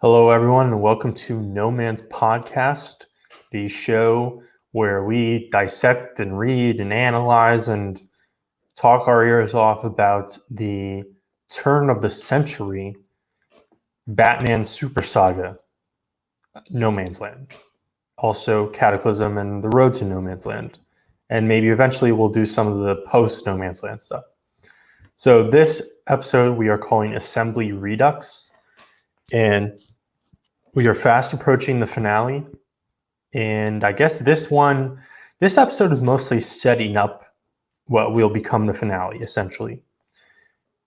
Hello, everyone, and welcome to No Man's Podcast, the show where we dissect and read and analyze and talk our ears off about the turn of the century Batman Super Saga, No Man's Land, also Cataclysm and the Road to No Man's Land, and maybe eventually we'll do some of the post No Man's Land stuff. So this episode we are calling Assembly Redux, and we are fast approaching the finale, and I guess this episode is mostly setting up what will become the finale, essentially,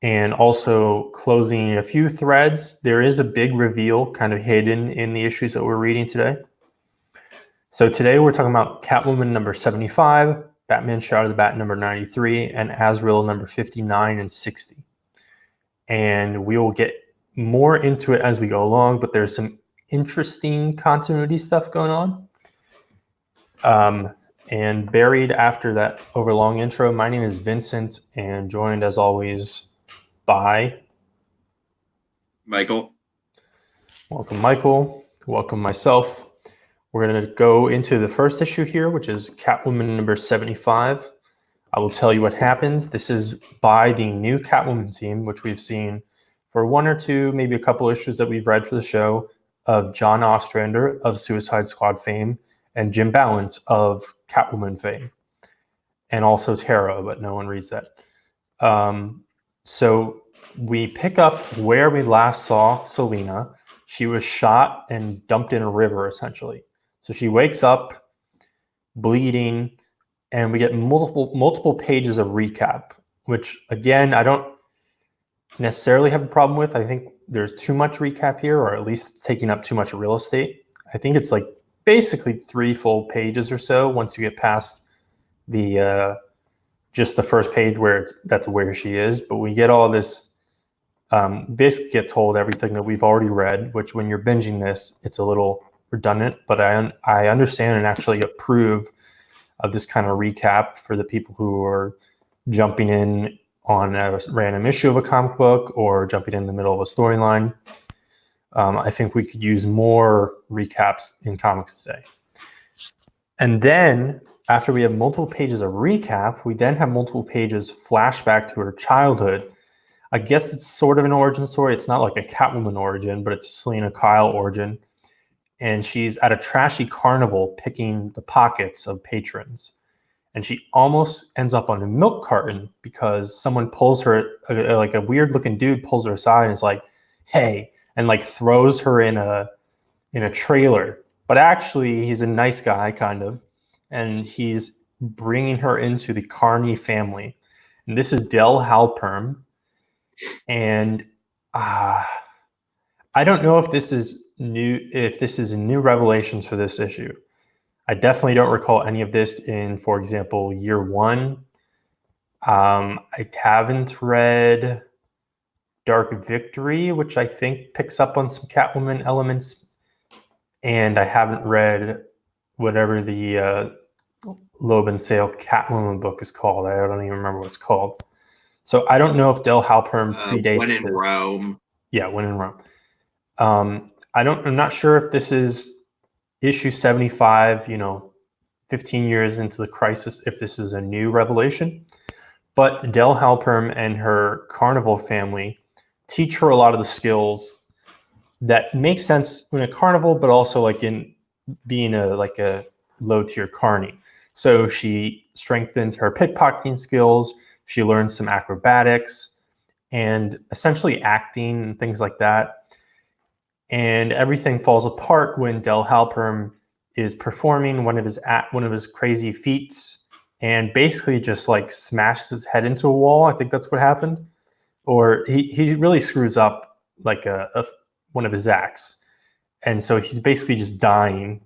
and also closing a few threads. There is a big reveal kind of hidden in the issues that we're reading today. So today we're talking about Catwoman number 75, Batman Shadow of the Bat number 93, and Azrael number 59 and 60. And we will get more into it as we go along, but there's some interesting continuity stuff going on. And buried after that overlong intro, my name is Vincent, and joined as always by Michael. Welcome, Michael. Welcome, myself. We're going to go into the first issue here, which is Catwoman number 75. I will tell you what happens. This is by the new Catwoman team, which we've seen for one or two, maybe a couple issues that we've read for the show, of John Ostrander of Suicide Squad fame and Jim Balance of Catwoman fame, and also Tara, but no one reads that. So we pick up where we last saw Selina. She was shot and dumped in a river, essentially. So she wakes up bleeding, and we get multiple pages of recap, which, again, I don't necessarily have a problem with. I think there's too much recap here, or at least it's taking up too much real estate. I think it's like basically 3 full pages or so once you get past the just the first page where that's where she is. But we get all this, basically get told everything that we've already read, which when you're binging this, it's a little redundant, but I understand and actually approve of this kind of recap for the people who are jumping in on a random issue of a comic book or jumping in the middle of a storyline. I think we could use more recaps in comics today. And then after we have multiple pages of recap, we then have multiple pages flashback to her childhood. I guess it's sort of an origin story. It's not like a Catwoman origin, but it's a Selina Kyle origin. And she's at a trashy carnival picking the pockets of patrons. And she almost ends up on a milk carton because someone pulls her, like a weird looking dude pulls her aside and is like, hey, and like throws her in a trailer. But actually he's a nice guy, kind of. And he's bringing her into the Carney family. And this is Del Halpern. And I don't know if this is new revelations for this issue. I definitely don't recall any of this in, for example, year 1. I haven't read Dark Victory, which I think picks up on some Catwoman elements. And I haven't read whatever the Loeb and Sale Catwoman book is called. I don't even remember what it's called. So I don't know if Del Halpern predates When in this. Rome. Yeah, When in Rome. I'm not sure if this is issue 75, 15 years into the crisis, if this is a new revelation. But Del Halpern and her carnival family teach her a lot of the skills that make sense in a carnival, but also like in being a low-tier carny. So she strengthens her pickpocketing skills. She learns some acrobatics and essentially acting and things like that. And everything falls apart when Del Halpern is performing one of his crazy feats and basically just like smashes his head into a wall. I think that's what happened. Or he really screws up like one of his acts. And so he's basically just dying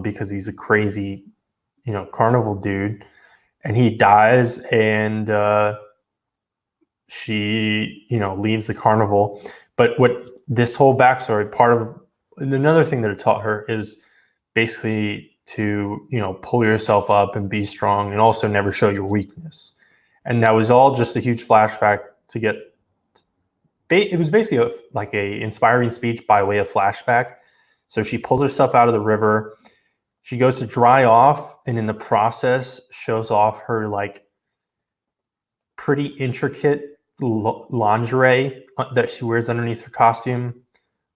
because he's a crazy, carnival dude. And he dies, and she, leaves the carnival. But what this whole backstory, another thing that it taught her is basically to, pull yourself up and be strong and also never show your weakness. And that was all just a huge flashback to get it was basically like a inspiring speech by way of flashback. So she pulls herself out of the river. She goes to dry off, and in the process shows off her like pretty intricate lingerie that she wears underneath her costume,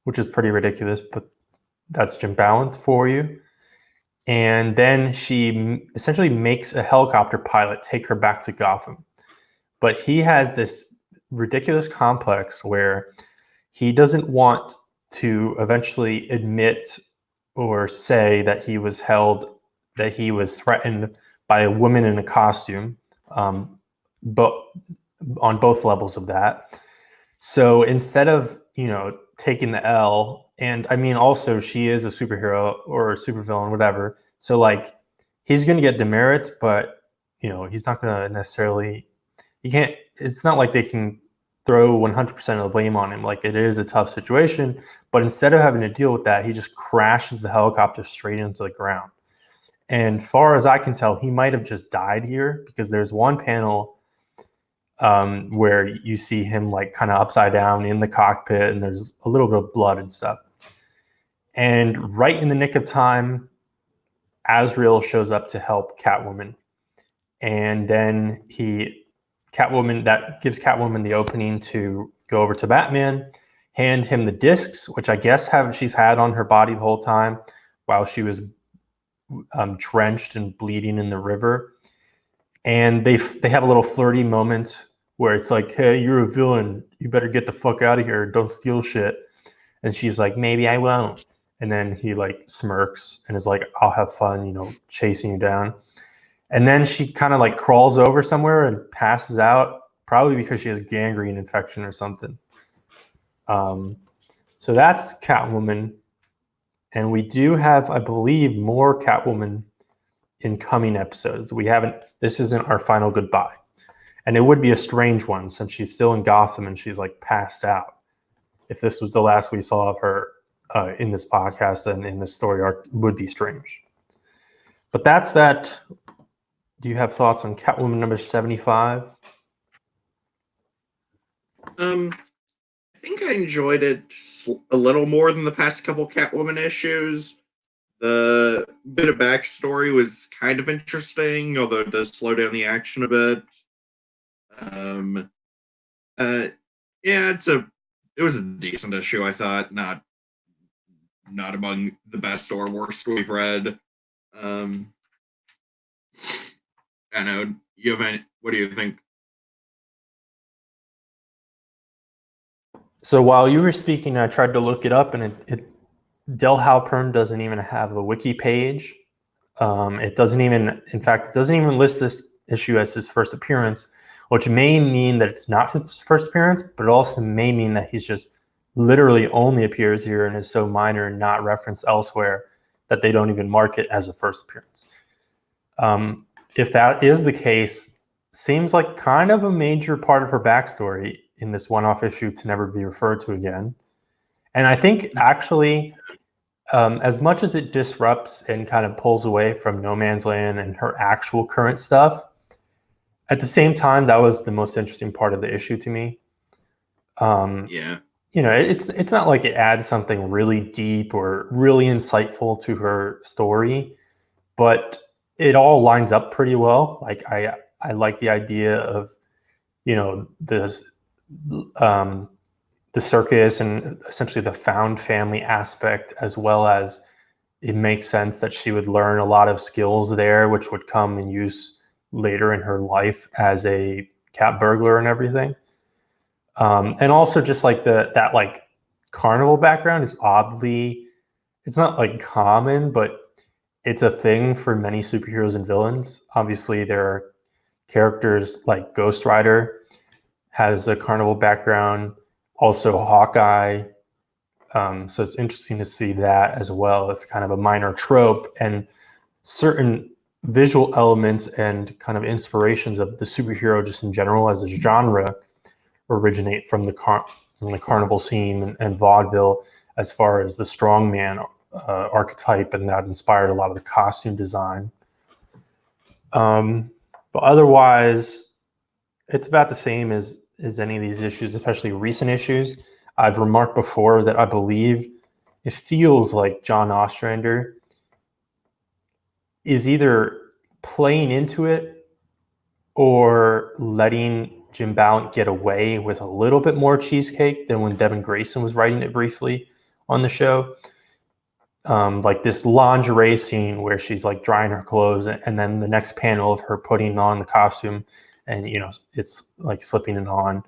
which is pretty ridiculous, but that's Jim Ballant for you. And then she essentially makes a helicopter pilot take her back to Gotham. But he has this ridiculous complex where he doesn't want to eventually admit or say that he was threatened by a woman in a costume, but on both levels of that. So instead of, taking the L, and I mean, also she is a superhero or a supervillain, whatever. So like, he's going to get demerits, but he's not going to necessarily. You can't. It's not like they can throw 100% of the blame on him. Like, it is a tough situation, but instead of having to deal with that, he just crashes the helicopter straight into the ground. And far as I can tell, he might have just died here, because there's one panel where you see him like kind of upside down in the cockpit, and there's a little bit of blood and stuff. And right in the nick of time, Azrael shows up to help Catwoman. And then that gives Catwoman the opening to go over to Batman, hand him the discs, which I guess she's had on her body the whole time while she was drenched and bleeding in the river. And they have a little flirty moment where it's like, hey, you're a villain. You better get the fuck out of here. Don't steal shit. And she's like, maybe I won't. And then he like smirks and is like, I'll have fun, chasing you down. And then she kind of like crawls over somewhere and passes out, probably because she has gangrene infection or something. So that's Catwoman. And we do have, I believe, more Catwoman in coming episodes. This isn't our final goodbye. And it would be a strange one, since she's still in Gotham and she's like passed out. If this was the last we saw of her in this podcast and in this story arc, it would be strange. But that's that. Do you have thoughts on Catwoman number 75? I think I enjoyed it a little more than the past couple Catwoman issues. The bit of backstory was kind of interesting, although it does slow down the action a bit. Yeah, it was a decent issue, I thought. Not among the best or worst we've read. I know. What do you think? So while you were speaking, I tried to look it up, and Del Halpern doesn't even have a wiki page. It doesn't even list this issue as his first appearance, which may mean that it's not his first appearance, but it also may mean that he's just literally only appears here and is so minor and not referenced elsewhere that they don't even mark it as a first appearance. If that is the case, seems like kind of a major part of her backstory in this one-off issue to never be referred to again. And I think actually, as much as it disrupts and kind of pulls away from No Man's Land and her actual current stuff, at the same time, that was the most interesting part of the issue to me. Yeah. It's not like it adds something really deep or really insightful to her story, but it all lines up pretty well. Like I like the idea of, the circus and essentially the found family aspect, as well as it makes sense that she would learn a lot of skills there, which would come in use later in her life as a cat burglar and everything. And also just like that like carnival background is it's not like common, but it's a thing for many superheroes and villains. Obviously, there are characters like Ghost Rider has a carnival background, also Hawkeye. So it's interesting to see that as well. It's kind of a minor trope, and certain visual elements and kind of inspirations of the superhero just in general as a genre originate from the carnival scene and vaudeville, as far as the strongman archetype, and that inspired a lot of the costume design. But otherwise, it's about the same as as any of these issues, especially recent issues. I've remarked before that I believe it feels like John Ostrander is either playing into it or letting Jim Ballant get away with a little bit more cheesecake than when Devin Grayson was writing it briefly on the show. Like this lingerie scene where she's like drying her clothes, and then the next panel of her putting on the costume, and it's like slipping it on.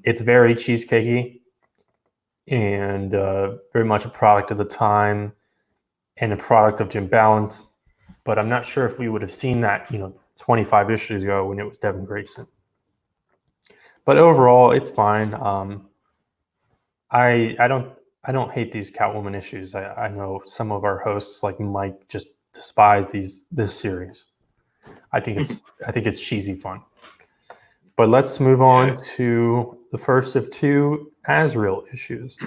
It's very cheesecakey and very much a product of the time and a product of Jim Ballant. But I'm not sure if we would have seen that 25 issues ago when it was Devin Grayson. But overall, it's fine. I don't hate these Catwoman issues. I know some of our hosts like Mike just despise this series. I think it's cheesy fun. But let's move on to the first of two Azrael issues.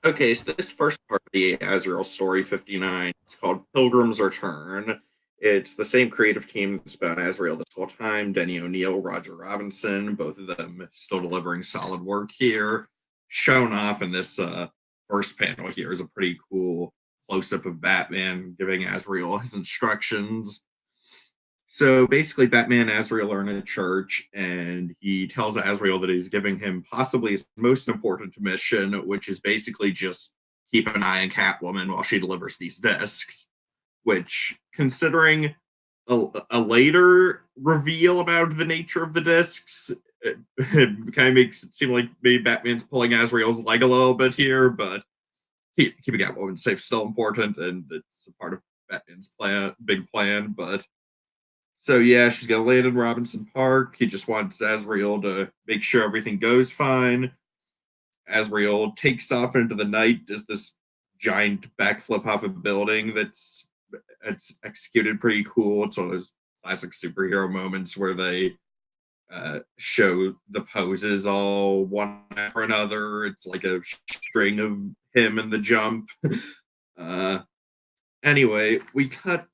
Okay, so this first part of the Azrael story 59 is called Pilgrim's Return. It's the same creative team that's been on Azrael this whole time, Denny O'Neil, Roger Robinson, both of them still delivering solid work here. Shown off in this first panel here is a pretty cool close-up of Batman giving Azrael his instructions. So basically, Batman and Azrael are in a church, and he tells Azrael that he's giving him possibly his most important mission, which is basically just keep an eye on Catwoman while she delivers these discs. Which, considering a later reveal about the nature of the discs, it kind of makes it seem like maybe Batman's pulling Azrael's leg a little bit here, but keeping Catwoman safe is still important, and it's a part of Batman's big plan, but so yeah, she's gonna land in Robinson Park. He just wants Azrael to make sure everything goes fine. Azrael takes off into the night, does this giant backflip off a building it's executed pretty cool. It's one of those classic superhero moments where they show the poses all one after another. It's like a string of him and the jump. Anyway, we cut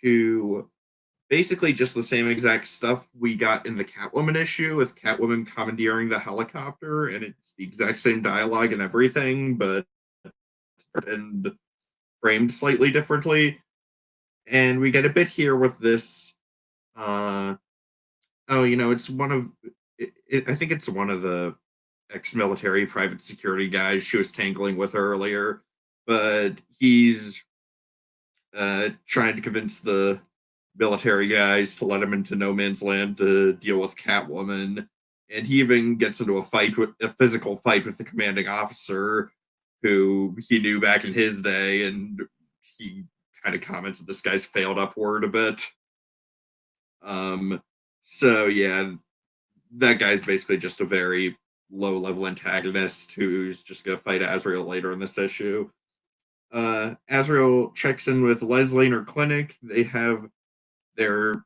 to basically just the same exact stuff we got in the Catwoman issue with Catwoman commandeering the helicopter, and it's the exact same dialogue and everything, but and framed slightly differently. And we get a bit here with this. It's one of. I think it's one of the ex-military private security guys she was tangling with earlier, but he's trying to convince the military guys to let him into no man's land to deal with Catwoman, and he even gets into a physical fight with the commanding officer who he knew back in his day, and he kind of comments that this guy's failed upward a bit. So yeah, that guy's basically just a very low level antagonist who's just gonna fight Azrael later in this issue. Azrael checks in with Leslie in her clinic. They have their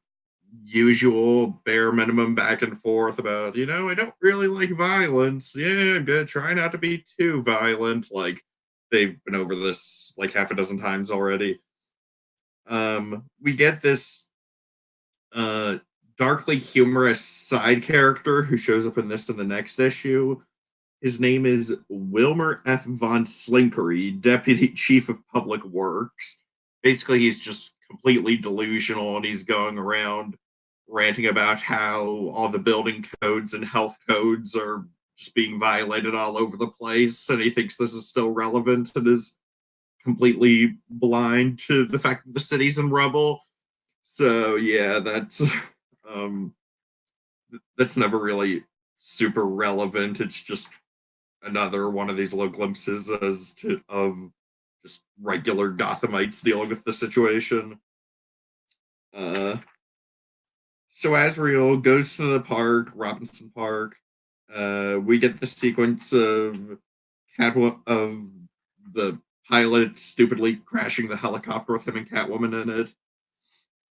usual bare minimum back and forth about, I don't really like violence. Yeah, I'm gonna try not to be too violent. Like, they've been over this like half a dozen times already. We get this darkly humorous side character who shows up in this and the next issue. His name is Wilmer F. Von Slinkery, Deputy Chief of Public Works. Basically, he's just completely delusional, and he's going around ranting about how all the building codes and health codes are just being violated all over the place, and he thinks this is still relevant and is completely blind to the fact that the city's in rubble. So yeah, that's never really super relevant. It's just another one of these little glimpses of just regular Gothamites dealing with the situation. So Azrael goes to the park, Robinson Park. We get the sequence of the pilot stupidly crashing the helicopter with him and Catwoman in it.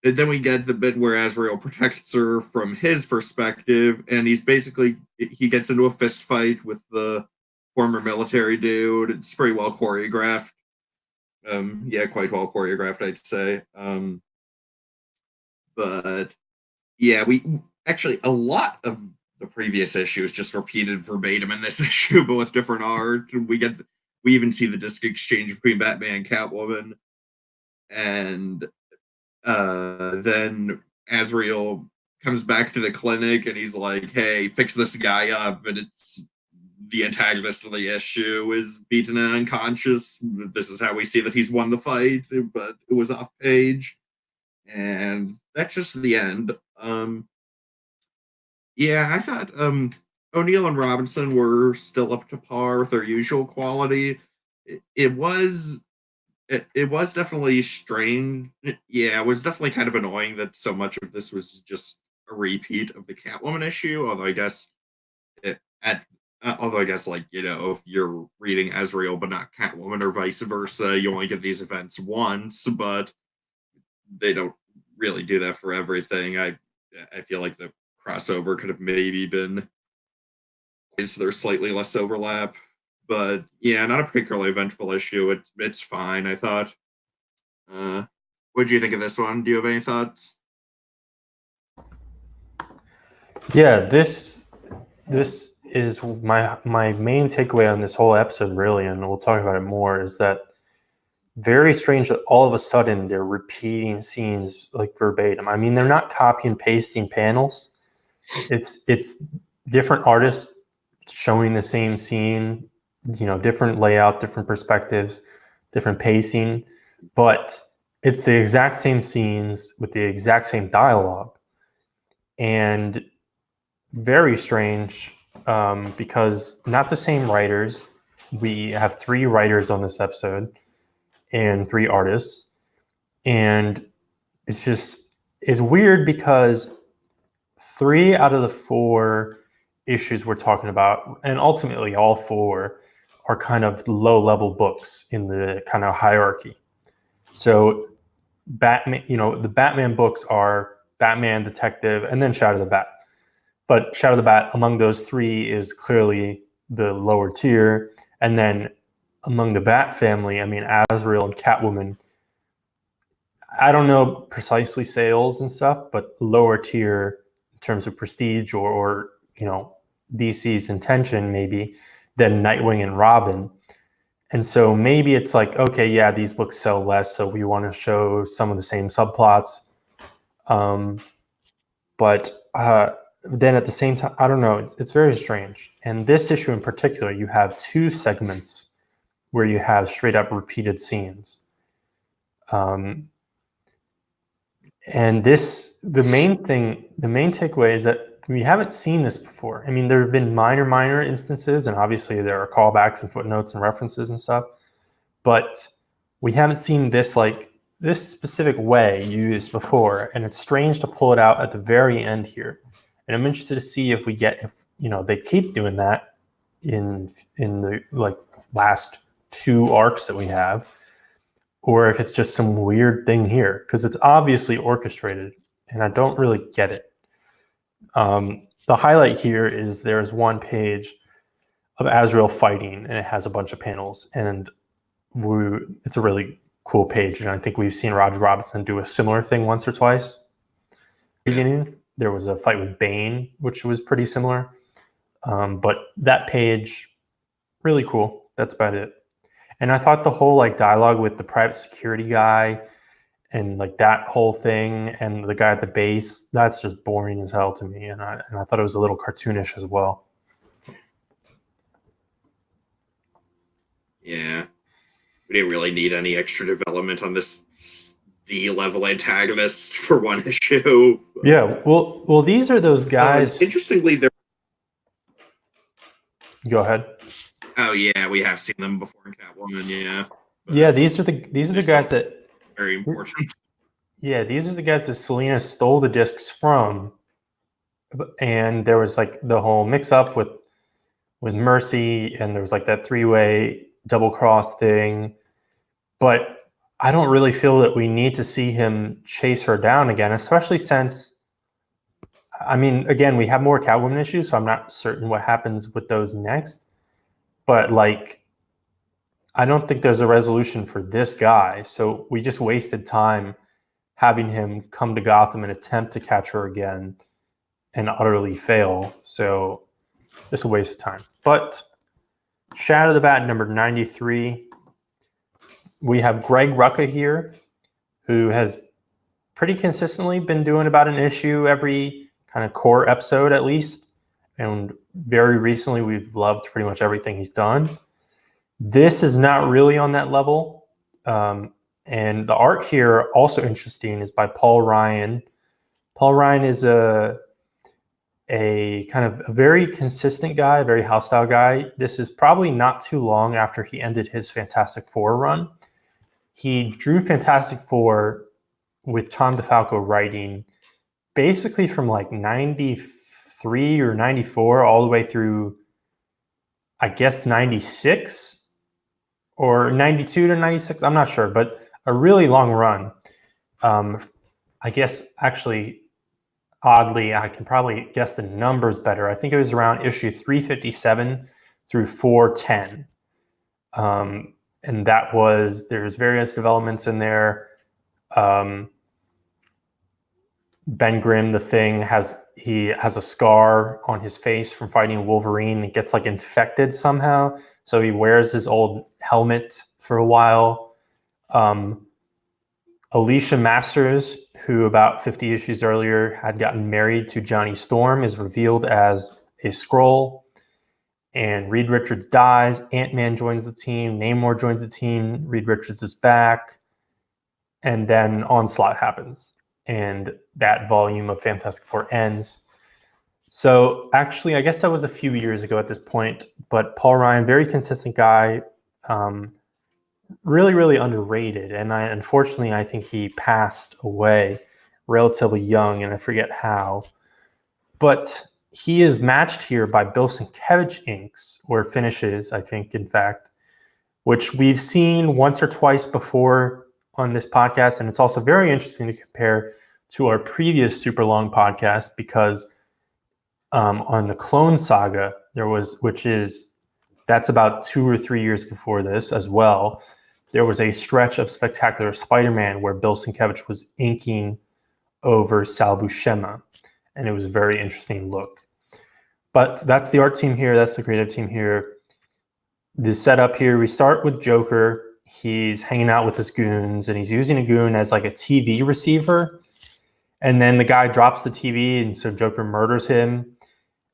And then we get the bit where Azrael protects her from his perspective, and he gets into a fist fight with the former military dude. It's pretty well choreographed. Quite well choreographed, I'd say. But Yeah, we actually a lot of the previous issues just repeated verbatim in this issue, but with different art. We even see the disc exchange between Batman and Catwoman, and then Azrael comes back to the clinic and he's like, "Hey, fix this guy up," and it's the antagonist of the issue is beaten and unconscious. This is how we see that he's won the fight, but it was off page, and that's just the end. Yeah, I thought O'Neill and Robinson were still up to par with their usual quality. It was it was definitely strange. Yeah, it was definitely kind of annoying that so much of this was just a repeat of the Catwoman issue. Although I guess like if you're reading Ezreal but not Catwoman or vice versa, you only get these events once, but they don't really do that for everything. I feel like the crossover could have maybe been is there slightly less overlap, but yeah, not a particularly eventful issue. It's fine. I thought. What do you think of this one? Do you have any thoughts? Yeah, this is my main takeaway on this whole episode, really, and we'll talk about it more, is that very strange that all of a sudden they're repeating scenes like verbatim. I mean, they're not copy and pasting panels. It's different artists showing the same scene, different layout, different perspectives, different pacing, but it's the exact same scenes with the exact same dialogue. And very strange, because not the same writers. We have 3 writers on this episode and 3 artists, and it's weird because 3 out of the 4 issues we're talking about, and ultimately all 4, are kind of low level books in the kind of hierarchy. So Batman, the Batman books are Batman, Detective, and then Shadow the Bat. But Shadow the Bat among those 3 is clearly the lower tier. And then among the Bat family, I mean, Azrael and Catwoman, I don't know precisely sales and stuff, but lower tier in terms of prestige or DC's intention maybe than Nightwing and Robin. And so maybe it's like, okay, yeah, these books sell less, so we want to show some of the same subplots. But then at the same time, I don't know, it's very strange. And this issue in particular, you have 2 segments where you have straight up repeated scenes. And the main takeaway is that we haven't seen this before. I mean, there have been minor instances, and obviously there are callbacks and footnotes and references and stuff, but we haven't seen this specific way used before, and it's strange to pull it out at the very end here. And I'm interested to see if they keep doing that in the last 2 arcs that we have, or if it's just some weird thing here, because it's obviously orchestrated, and I don't really get it. The highlight here is there's 1 page of Azrael fighting, and it has a bunch of panels, and it's a really cool page, and I think we've seen Roger Robinson do a similar thing once or twice. Beginning, there was a fight with Bane, which was pretty similar, but that page, really cool. That's about it. And I thought the whole dialogue with the private security guy and that whole thing and the guy at the base, that's just boring as hell to me. And I thought it was a little cartoonish as well. Yeah, we didn't really need any extra development on this D-level antagonist for 1 issue. Yeah, well, these are those guys. Interestingly, they're. Go ahead. Oh yeah, we have seen them before in Catwoman. Yeah. Yeah, these are the guys that very important. Yeah, these are the guys that Selena stole the discs from, and there was the whole mix-up with Mercy, and there was that 3-way double cross thing. But I don't really feel that we need to see him chase her down again, especially since, I mean, again, we have more Catwoman issues, so I'm not certain what happens with those next. But I don't think there's a resolution for this guy, so we just wasted time having him come to Gotham and attempt to catch her again and utterly fail. So it's a waste of time. But Shadow the Bat number 93. We have Greg Rucka here, who has pretty consistently been doing about an issue every kind of core episode at least. And very recently, we've loved pretty much everything he's done. This is not really on that level. And the art here, also interesting, is by Paul Ryan. Paul Ryan is a kind of a very consistent guy, a very hostile guy. This is probably not too long after he ended his Fantastic Four run. He drew Fantastic Four with Tom DeFalco writing basically from like 93 or 94 all the way through, I guess, 96 or 92 to 96. I'm not sure, but a really long run. I guess actually, oddly, I can probably guess the numbers better. I think it was around issue 357 through 410. And that was, there's various developments in there. Ben Grimm, the Thing, has a scar on his face from fighting Wolverine. It gets like infected somehow. So he wears his old helmet for a while. Alicia Masters, who about 50 issues earlier had gotten married to Johnny Storm, is revealed as a Skrull. And Reed Richards dies. Ant-Man joins the team. Namor joins the team. Reed Richards is back. And then Onslaught happens. And that volume of Fantastic Four ends. So actually, I guess that was a few years ago at this point. But Paul Ryan, very consistent guy. Really, really underrated. And unfortunately, I think he passed away relatively young, and I forget how. But he is matched here by Bill Sienkiewicz inks, or finishes, I think, in fact, which we've seen once or twice before on this podcast. And it's also very interesting to compare to our previous super long podcast, because on the Clone Saga, that's about 2 or 3 years before this as well, there was a stretch of Spectacular Spider-Man where Bill Sienkiewicz was inking over Sal Buscema, and it was a very interesting look. But that's the art team here. That's the creative team here. The setup here, we start with Joker. He's hanging out with his goons, and he's using a goon as like a TV receiver. And then the guy drops the TV, and so Joker murders him.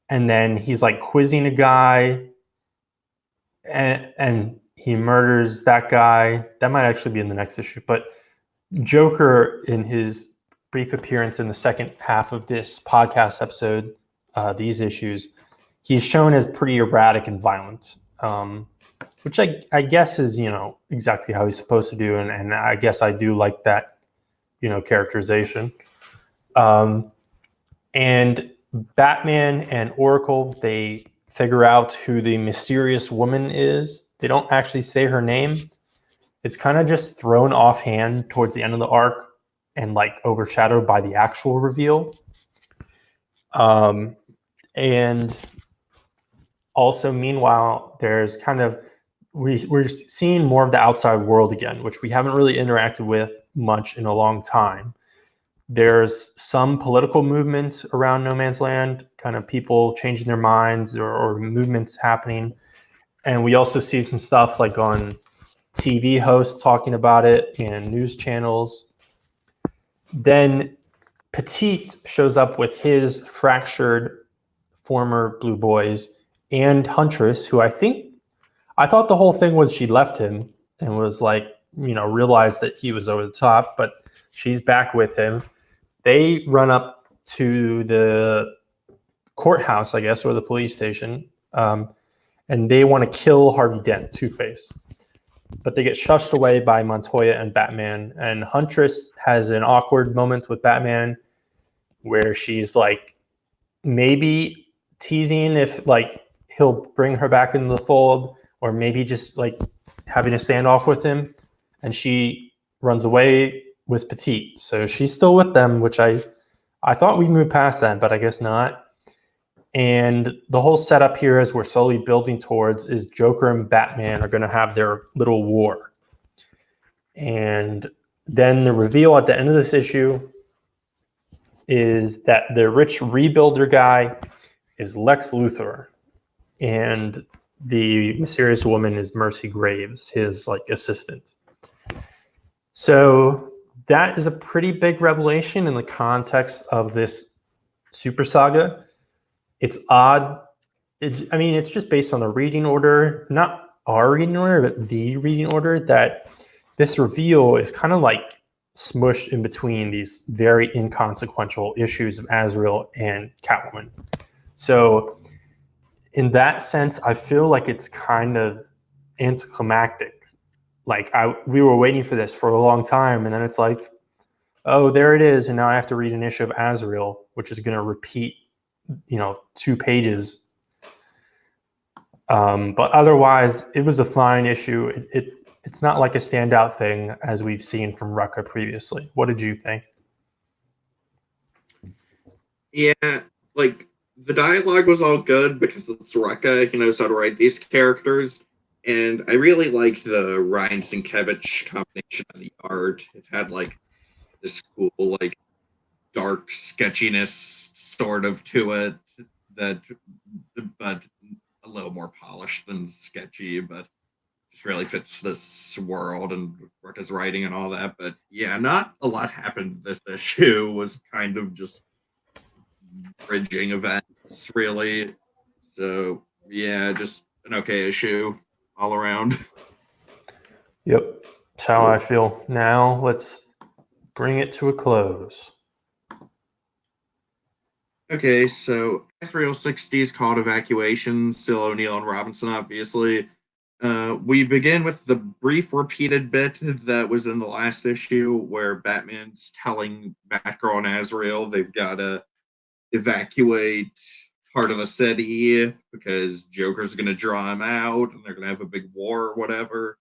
And then he's like quizzing a guy, and he murders that guy. That might actually be in the next issue. But Joker, in his brief appearance in the second half of this podcast episode, these issues, he's shown as pretty erratic and violent, which I guess is, exactly how he's supposed to do. And I guess I do like that, characterization. And Batman and Oracle, they figure out who the mysterious woman is. They don't actually say her name. It's kind of just thrown offhand towards the end of the arc and like overshadowed by the actual reveal. And also, meanwhile, there's kind of, we're seeing more of the outside world again, which we haven't really interacted with much in a long time. There's some political movement around No Man's Land, kind of people changing their minds or movements happening. And we also see some stuff like on TV hosts talking about it and news channels. Then Petite shows up with his fractured former Blue Boys and Huntress, who I thought the whole thing was she left him and was like, realized that he was over the top, but she's back with him. They run up to the courthouse, I guess, or the police station, and they want to kill Harvey Dent, Two-Face. But they get shushed away by Montoya and Batman. And Huntress has an awkward moment with Batman where she's like maybe teasing if like he'll bring her back into the fold, or maybe just like having a standoff with him. And she runs away with Petite. So she's still with them, which I thought we moved past that, but I guess not. And the whole setup here, as we're slowly building towards, is Joker and Batman are going to have their little war. And Then the reveal at the end of this issue is that the rich rebuilder guy is Lex Luthor, and the mysterious woman is Mercy Graves, his like assistant. So that is a pretty big revelation in the context of this Super Saga. It's odd. I mean, it's just based on the reading order, not our reading order, but the reading order, that this reveal is kind of like smushed in between these very inconsequential issues of Azrael and Catwoman. So in that sense, I feel like it's kind of anticlimactic. Like we were waiting for this for a long time, and then it's like, oh, there it is, and now I have to read an issue of Azrael, which is going to repeat, 2 pages. But otherwise, it was a fine issue. It's not like a standout thing as we've seen from Rucka previously. What did you think? Yeah, like the dialogue was all good because it's Rucka. He knows how to write these characters. And I really liked the Ryan Sienkiewicz combination of the art. It had like this cool, like dark sketchiness sort of to it that, but a little more polished than sketchy, but just really fits this world and Rucka's writing and all that. But yeah, not a lot happened this issue. Was kind of just bridging events, really. So yeah, just an okay issue all around. Yep, that's how I feel. Now let's bring it to a close. Okay, so Azrael 60's called evacuation, still O'Neill and Robinson, obviously. We begin with the brief repeated bit that was in the last issue where Batman's telling Batgirl and Azrael they've got to evacuate part of the city because Joker's going to draw him out and they're going to have a big war or whatever.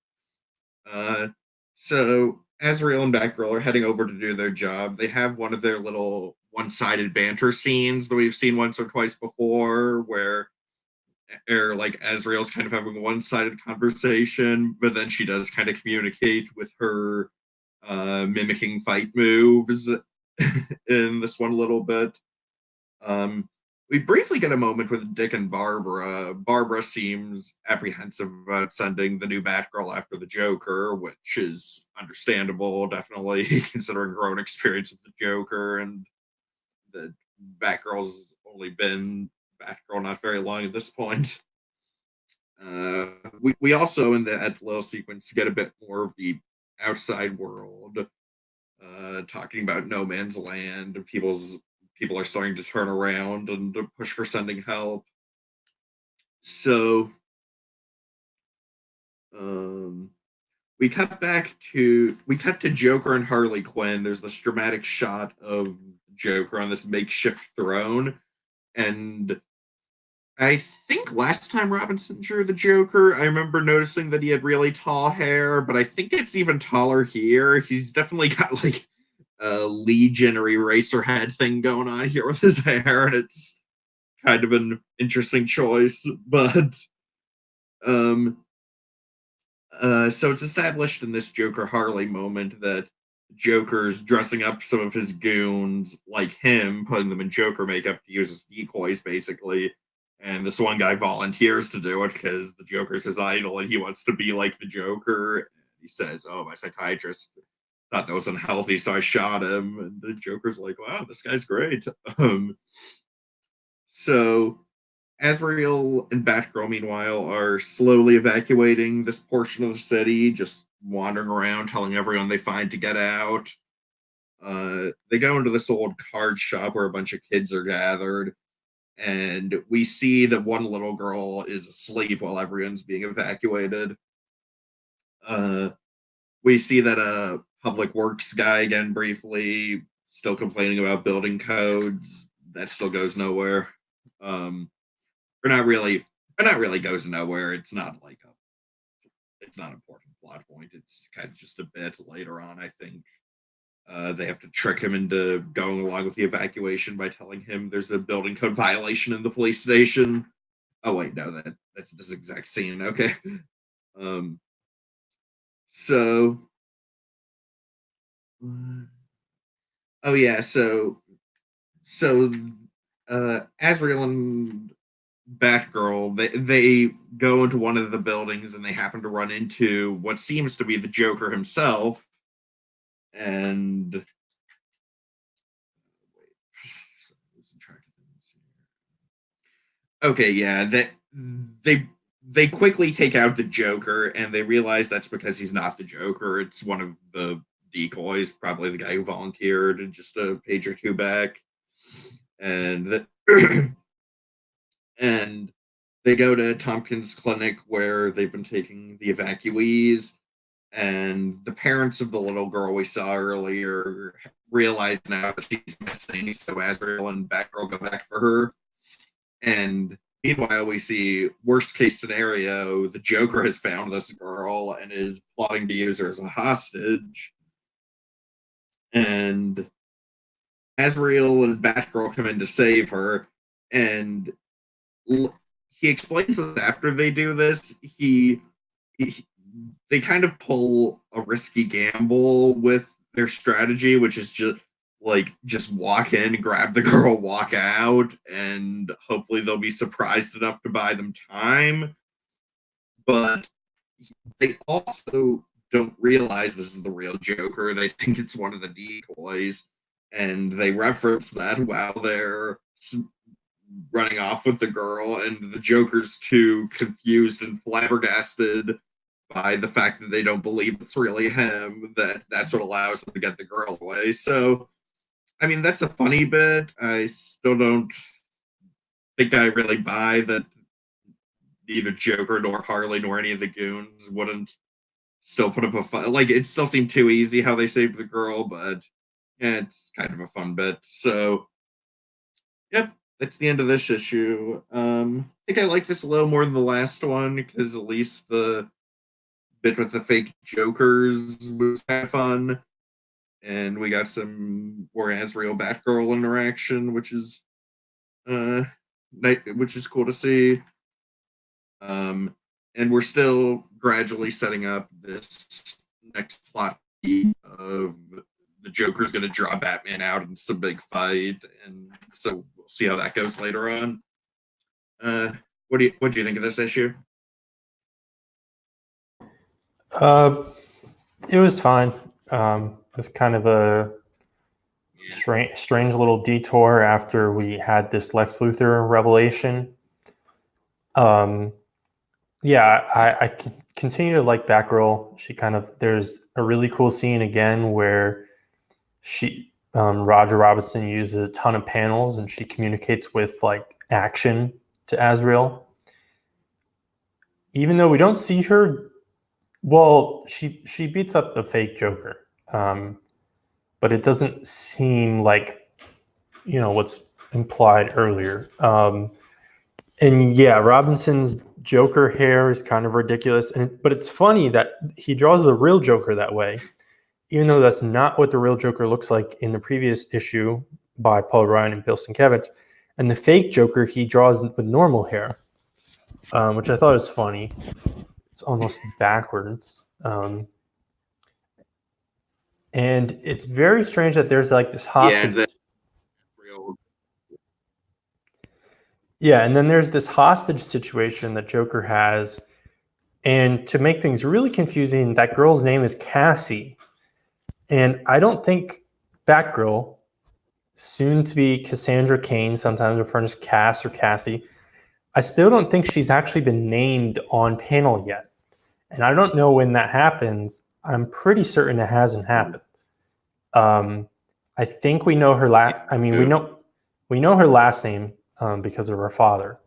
So Azrael and Batgirl are heading over to do their job. They have one of their little one-sided banter scenes that we've seen once or twice before, where like Azrael's kind of having a one-sided conversation, but then she does kind of communicate with her mimicking fight moves in this one little bit. We briefly get a moment with Dick and Barbara. Barbara seems apprehensive about sending the new Batgirl after the Joker, which is understandable, definitely, considering her own experience with the Joker and the Batgirl's only been Batgirl not very long at this point. We also, in the Ed Little sequence, get a bit more of the outside world, talking about no man's land. People are starting to turn around and to push for sending help. So, we cut to Joker and Harley Quinn. There's this dramatic shot of Joker on this makeshift throne, and I think last time Robinson drew the Joker, I remember noticing that he had really tall hair, but I think it's even taller here. He's definitely got like a Legion or Eraserhead thing going on here with his hair, and it's kind of an interesting choice. But um, so it's established in this Joker Harley moment that Joker's dressing up some of his goons like him, putting them in Joker makeup to use as decoys, basically. And this one guy volunteers to do it because the Joker's his idol and he wants to be like the Joker. And he says, "Oh, my psychiatrist thought that was unhealthy, so I shot him." And the Joker's like, "Wow, this guy's great." So Azrael and Batgirl, meanwhile, are slowly evacuating this portion of the city, just wandering around, telling everyone they find to get out. They go into this old card shop where a bunch of kids are gathered, and we see that one little girl is asleep while everyone's being evacuated. Uh, we see that a public works guy, again, briefly, still complaining about building codes. That still goes nowhere. Um, or not really goes nowhere. It's not like it's not an important plot point. It's kind of just a bit later on. I think they have to trick him into going along with the evacuation by telling him there's a building code violation in the police station. Oh wait, no, that's this exact scene. Okay. Um, so Oh yeah, so Azrael and Batgirl, they go into one of the buildings and they happen to run into what seems to be the Joker himself. And wait, losing track of things here. Okay, yeah, they quickly take out the Joker and they realize that's because he's not the Joker. It's one of the decoys, probably the guy who volunteered just a page or two back. And and they go to Tompkins Clinic where they've been taking the evacuees, and the parents of the little girl we saw earlier realize now that she's missing, so Azrael and Batgirl go back for her. And meanwhile, we see worst case scenario: the Joker has found this girl and is plotting to use her as a hostage. And Azrael and Batgirl come in to save her, and he explains that after they do this, he they kind of pull a risky gamble with their strategy, which is just walk in, grab the girl, walk out, and hopefully they'll be surprised enough to buy them time. But they also don't realize this is the real Joker. They think it's one of the decoys, and they reference that while they're running off with the girl, and the Joker's too confused and flabbergasted by the fact that they don't believe it's really him, that's what allows them to get the girl away. So, I mean, that's a funny bit. I still don't think I really buy that neither Joker nor Harley nor any of the goons wouldn't still put up a fight. Like, it still seemed too easy how they saved the girl, but yeah, it's kind of a fun bit. So, yep, that's the end of this issue. I think I like this a little more than the last one because at least the bit with the fake Jokers was kind of fun, and we got some more Azrael Batgirl interaction, which is cool to see. And we're still gradually setting up this next plot of the Joker's going to draw Batman out in some big fight, and so we'll see how that goes later on. What do you think of this issue? It was fine. It was kind of a strange little detour after we had this Lex Luthor revelation. Yeah, I continue to like Batgirl. There's a really cool scene again where Roger Robinson uses a ton of panels and she communicates with like action to Azrael. Even though we don't see her, well, she beats up the fake Joker, but it doesn't seem like what's implied earlier. And yeah, Robinson's Joker hair is kind of ridiculous, but it's funny that he draws the real Joker that way, even though that's not what the real Joker looks like in the previous issue by Paul Ryan and Bill Sienkiewicz. And the fake Joker he draws with normal hair, which I thought was funny. It's almost backwards. And it's very strange that there's like this hostage. Yeah, real. Yeah, and then there's this hostage situation that Joker has. And to make things really confusing, that girl's name is Cassie. And I don't think Batgirl, soon to be Cassandra Cain, sometimes referred to as Cass or Cassie, I still don't think she's actually been named on panel yet. And I don't know when that happens. I'm pretty certain it hasn't happened. I think we know her we know her last name because of her father.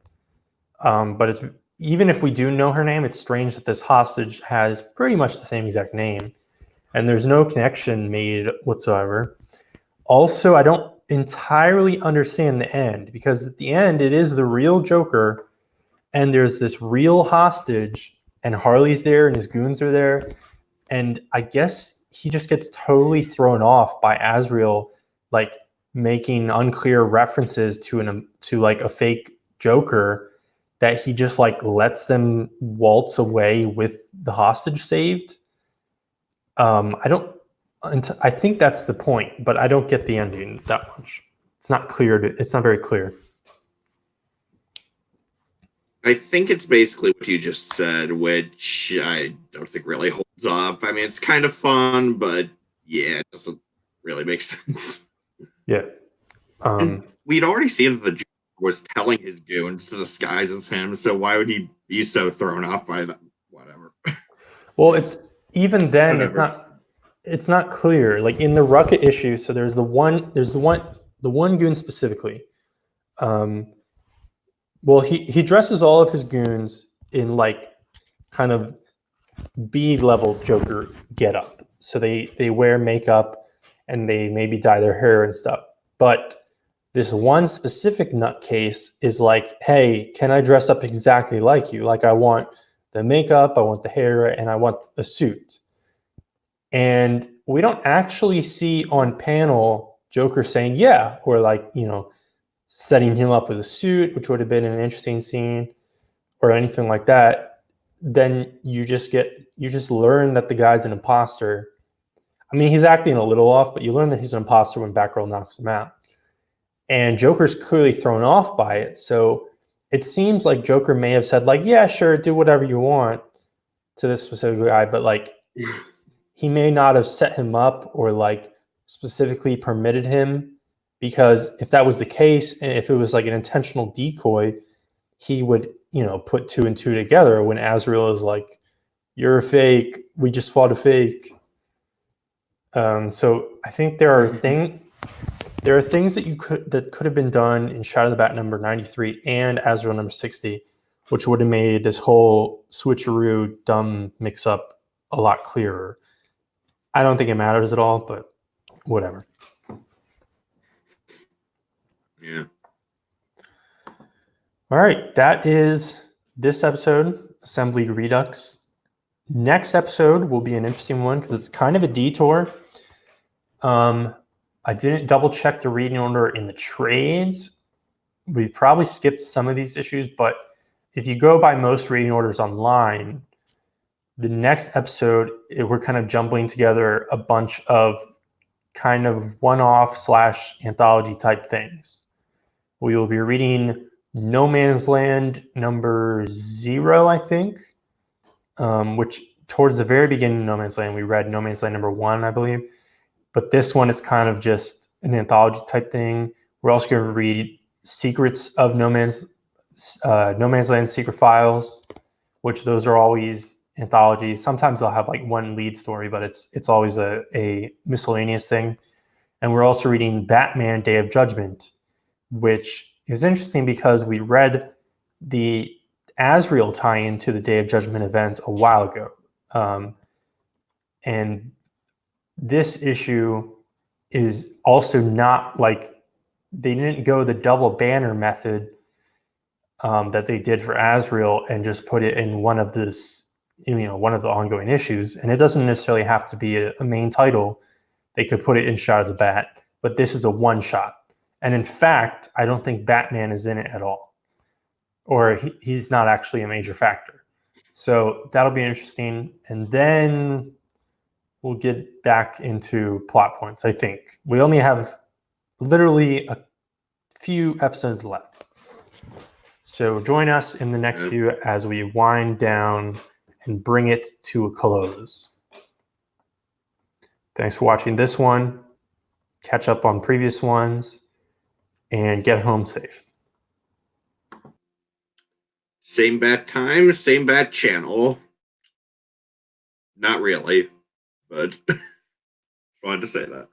But even if we do know her name, it's strange that this hostage has pretty much the same exact name, and there's no connection made whatsoever. Also, I don't entirely understand the end, because at the end, it is the real Joker, and there's this real hostage, and Harley's there, and his goons are there, and I guess he just gets totally thrown off by Azrael, like making unclear references to like a fake Joker, that he just like lets them waltz away with the hostage saved. I don't I think that's the point, but I don't get the ending that much. It's not clear. It's not very clear. I think it's basically what you just said, which I don't think really holds up. I mean, it's kind of fun, but yeah, it doesn't really make sense. Yeah. And we'd already seen that the Joker was telling his goons to disguise as him, so why would he be so thrown off by that? Whatever. Well, it's even then. Whatever. It's not clear. Like in the Rocket issue, so there's the one goon specifically. Well, he dresses all of his goons in like kind of B level Joker get up. So they wear makeup and they maybe dye their hair and stuff. But this one specific nutcase is like, hey, can I dress up exactly like you? Like I want the makeup, I want the hair, and I want a suit. And we don't actually see on panel Joker saying yeah, or like, setting him up with a suit, which would have been an interesting scene, or anything like that. Then you just learn that the guy's an imposter. I mean, he's acting a little off, but you learn that he's an imposter when Batgirl knocks him out. And Joker's clearly thrown off by it. So it seems like Joker may have said, like, yeah, sure, do whatever you want to this specific guy, but like he may not have set him up or like specifically permitted him, because if that was the case, and if it was like an intentional decoy, he would, put two and two together when Azrael is like, you're a fake, we just fought a fake. So I think there are things that could have been done in Shadow of the Bat number 93 and Azrael number 60, which would have made this whole switcheroo dumb mix up a lot clearer. I don't think it matters at all, but whatever. Yeah. All right, that is this episode, Assembly Redux. Next episode will be an interesting one because it's kind of a detour. I didn't double check the reading order in the trades. We probably skipped some of these issues, but if you go by most reading orders online, the next episode, we're kind of jumbling together a bunch of kind of one-off / anthology type things. We will be reading No Man's Land number 0, I think, which towards the very beginning of No Man's Land, we read No Man's Land number 1, I believe. But this one is kind of just an anthology type thing. We're also going to read Secrets of No Man's Land Secret Files, which those are always anthologies. Sometimes they'll have like one lead story, but it's always a miscellaneous thing. And we're also reading Batman Day of Judgment, which is interesting because we read the Azrael tie-in to the Day of Judgment event a while ago. And this issue is also not like, they didn't go the double banner method that they did for Azrael and just put it in one of the ongoing issues. And it doesn't necessarily have to be a main title. They could put it in Shadow of the Bat, but this is a one shot. And in fact, I don't think Batman is in it at all, or he's not actually a major factor. So that'll be interesting. And then we'll get back into plot points. I think we only have literally a few episodes left. So join us in the next few as we wind down and bring it to a close. Thanks for watching this one. Catch up on previous ones and get home safe. Same bat time, same bat channel. Not really, but wanted to say that.